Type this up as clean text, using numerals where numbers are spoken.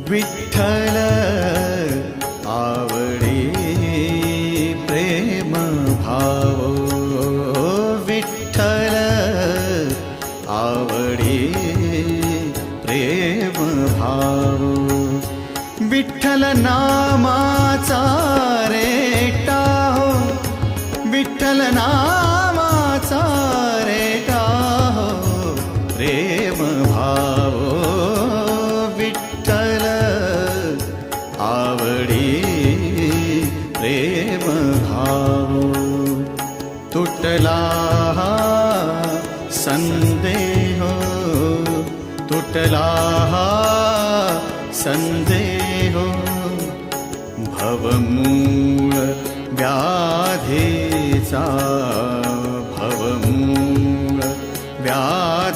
विठ्ठल आवडे प्रेम भाव, विठ्ठल आवडे प्रेम भाव, विठ्ठल नामाचा रेटा हो, विठ्ठल नामाचा रेटा हो, प्रेम भाव, विठ्ठल आवडे प्रेम भाव. तुटला संदेह, तुटला संदेह, भवमूळ व्याधीचा, भवमूळ व्याधीचा